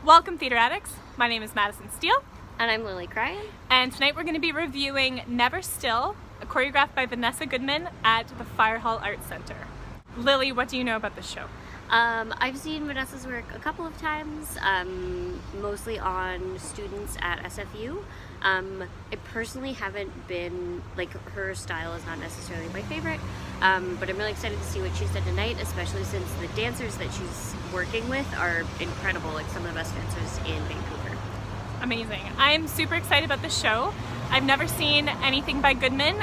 Welcome, Theatre Addicts. My name is Madison Steele. And I'm Lily Cryan. And tonight we're going to be reviewing Never Still, choreographed by Vanessa Goodman at the Fire Hall Arts Center. Lily, what do you know about this show? I've seen Vanessa's work a couple of times, mostly on students at SFU. I personally haven't been, her style is not necessarily my favorite, but I'm really excited to see what she's done tonight, especially since the dancers that she's working with are incredible, some of the best dancers in Vancouver. Amazing. I'm super excited about this show. I've never seen anything by Goodman,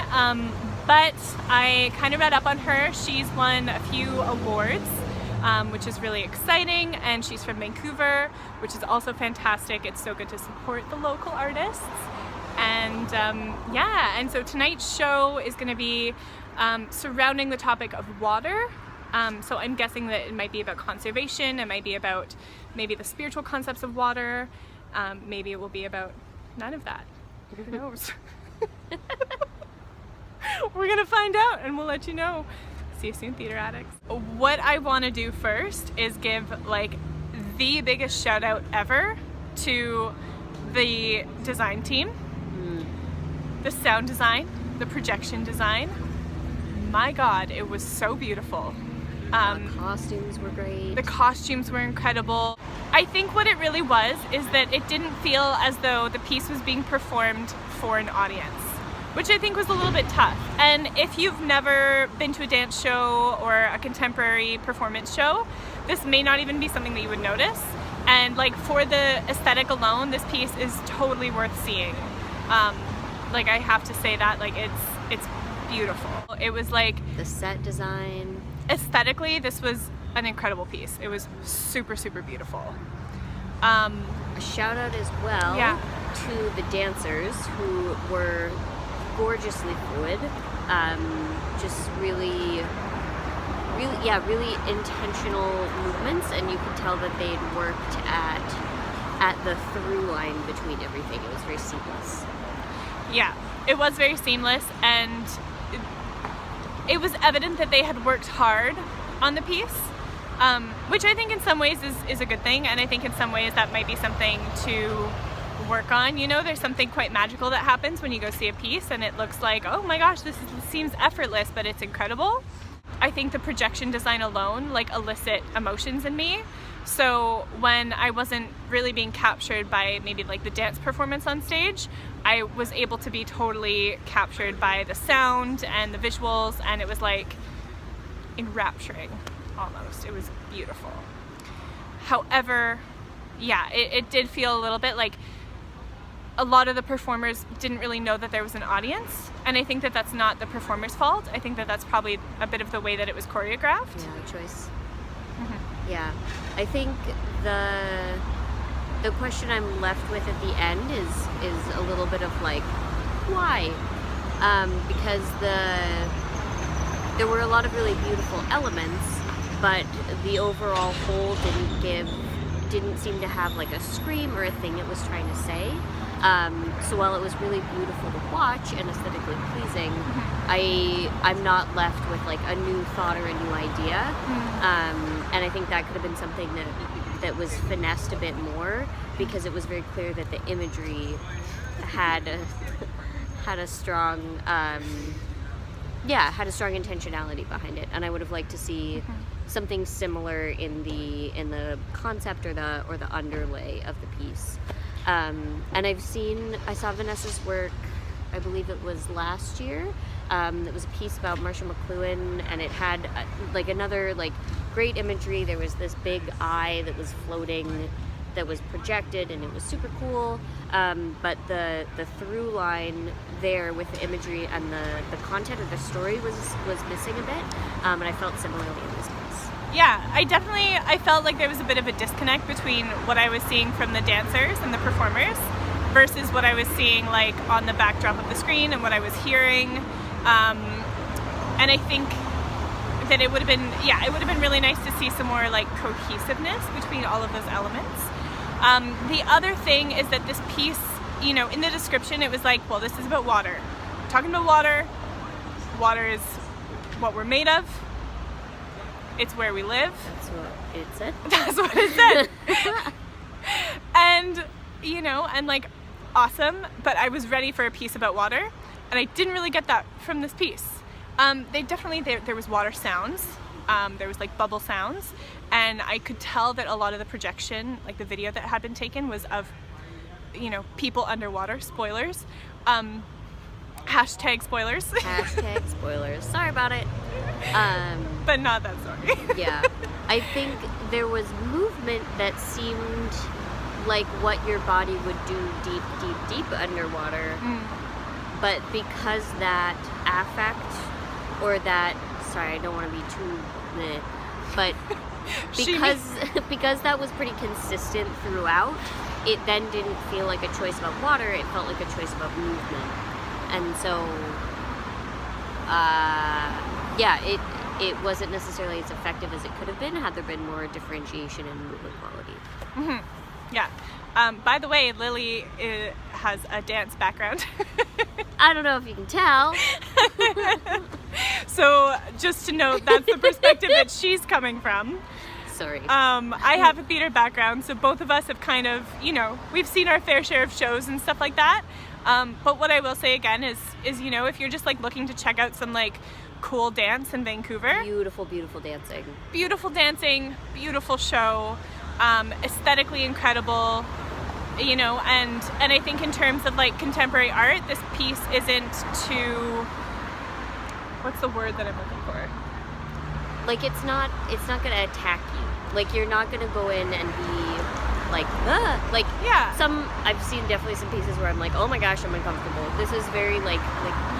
but I kind of read up on her. She's won a few awards, which is really exciting, and she's from Vancouver, which is also fantastic. It's so good to support the local artists. And and so tonight's show is going to be surrounding the topic of water. So I'm guessing that it might be about conservation, it might be about maybe the spiritual concepts of water, maybe it will be about none of that. Who knows? We're gonna find out and we'll let you know. See you soon, Theatre Addicts. What I want to do first is give the biggest shout out ever to the design team, the sound design, the projection design. My God, it was so beautiful. The costumes were great. The costumes were incredible. I think what it really was is that it didn't feel as though the piece was being performed for an audience, which I think was a little bit tough. And if you've never been to a dance show or a contemporary performance show, this may not even be something that you would notice. And for the aesthetic alone, this piece is totally worth seeing. I have to say that, it's beautiful. It was the set design. Aesthetically, this was an incredible piece. It was super, super beautiful. A shout out as well to the dancers who were gorgeously fluid, just really intentional movements, and you could tell that they'd worked at the through line between everything. It was very seamless. Yeah, it was very seamless, and it was evident that they had worked hard on the piece, which I think in some ways is a good thing, and I think in some ways that might be something to work on. There's something quite magical that happens when you go see a piece and it looks like, oh my gosh, this seems effortless, but it's incredible. I think the projection design alone elicit emotions in me. So when I wasn't really being captured by maybe the dance performance on stage, I was able to be totally captured by the sound and the visuals, and it was enrapturing almost. It was beautiful. However, it did feel a little bit a lot of the performers didn't really know that there was an audience, and I think that that's not the performer's fault. I think that that's probably a bit of the way that it was choreographed. Yeah, choice. Mm-hmm. Yeah, I think the question I'm left with at the end is a little bit of why? Because there were a lot of really beautiful elements, but the overall whole didn't seem to have a scream or a thing it was trying to say. So while it was really beautiful to watch and aesthetically pleasing, I'm not left with a new thought or a new idea. And I think that could have been something that was finessed a bit more, because it was very clear that the imagery had a strong intentionality behind it, and I would have liked to see something similar in the concept or the underlay of the piece. And I saw Vanessa's work, I believe it was last year. It was a piece about Marcia McLuhan, and it had another great imagery. There was this big eye that was floating, that was projected, and it was super cool. But the through line there with the imagery and the content of the story was missing a bit, and I felt similarly in this piece. Yeah, I felt there was a bit of a disconnect between what I was seeing from the dancers and the performers versus what I was seeing on the backdrop of the screen and what I was hearing. And I think that it would have been really nice to see some more cohesiveness between all of those elements. The other thing is that this piece, in the description it was well, this is about water. We're talking about water. Water is what we're made of. It's where we live. That's what it said. That's what it said. you know, and like awesome, but I was ready for a piece about water, and I didn't really get that from this piece. There was water sounds, there was like bubble sounds, and I could tell that a lot of the projection, like the video that had been taken, was of, you know, people underwater. Spoilers. Hashtag spoilers. Hashtag spoilers. Sorry about it. But not that sorry. Yeah. I think there was movement that seemed like what your body would do deep, deep, deep underwater. But because that affect, or that, sorry, I don't want to be too meh, but because that was pretty consistent throughout, it then didn't feel like a choice about water, it felt like a choice about movement. And so, yeah, it wasn't necessarily as effective as it could have been had there been more differentiation in movement quality. Yeah. By the way, Lily has a dance background. I don't know if you can tell. So just to note, that's the perspective that she's coming from. Sorry. I have a theater background, so both of us have kind of, you know, we've seen our fair share of shows and stuff like that. But what I will say again is, you know, if you're just like looking to check out some like cool dance in Vancouver. Beautiful, beautiful dancing. Beautiful dancing, beautiful show, aesthetically incredible, you know, and I think in terms of like contemporary art, this piece isn't too, what's the word that I'm looking for? Like it's not gonna attack you. Like you're not gonna go in and be like, like Yeah. I've seen definitely some pieces where I'm like, oh my gosh, I'm uncomfortable. This is very like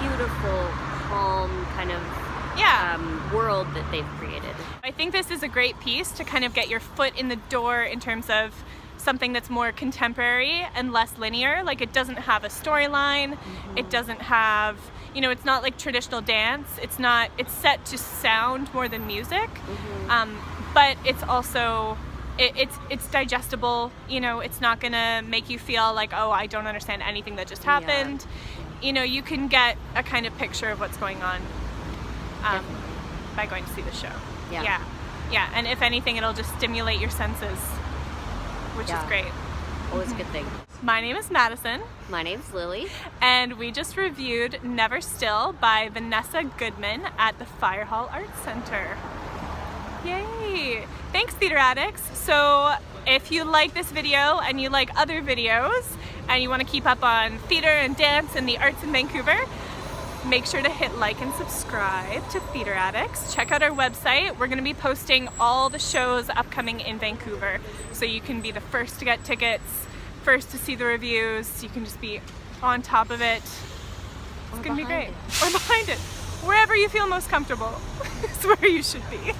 beautiful, calm kind of world that they've created. I think this is a great piece to kind of get your foot in the door in terms of something that's more contemporary and less linear. Like it doesn't have a storyline. It doesn't have, you know, it's not like traditional dance. It's set to sound more than music. But it's also, it's digestible, you know, it's not gonna make you feel like, oh, I don't understand anything that just happened. You know, you can get a kind of picture of what's going on by going to see the show. Yeah. And if anything, it'll just stimulate your senses, which is great. Always a good thing. My name is Madison. My name's Lily. And we just reviewed Never Still by Vanessa Goodman at the Fire Hall Arts Center. Yay! Thanks, Theater Addicts. So if you like this video and you like other videos and you want to keep up on theater and dance and the arts in Vancouver, make sure to hit like and subscribe to Theater Addicts. Check out our website. We're going to be posting all the shows upcoming in Vancouver, so you can be the first to get tickets, first to see the reviews. You can just be on top of it. It's going to be great. Or behind it. Wherever you feel most comfortable is where you should be.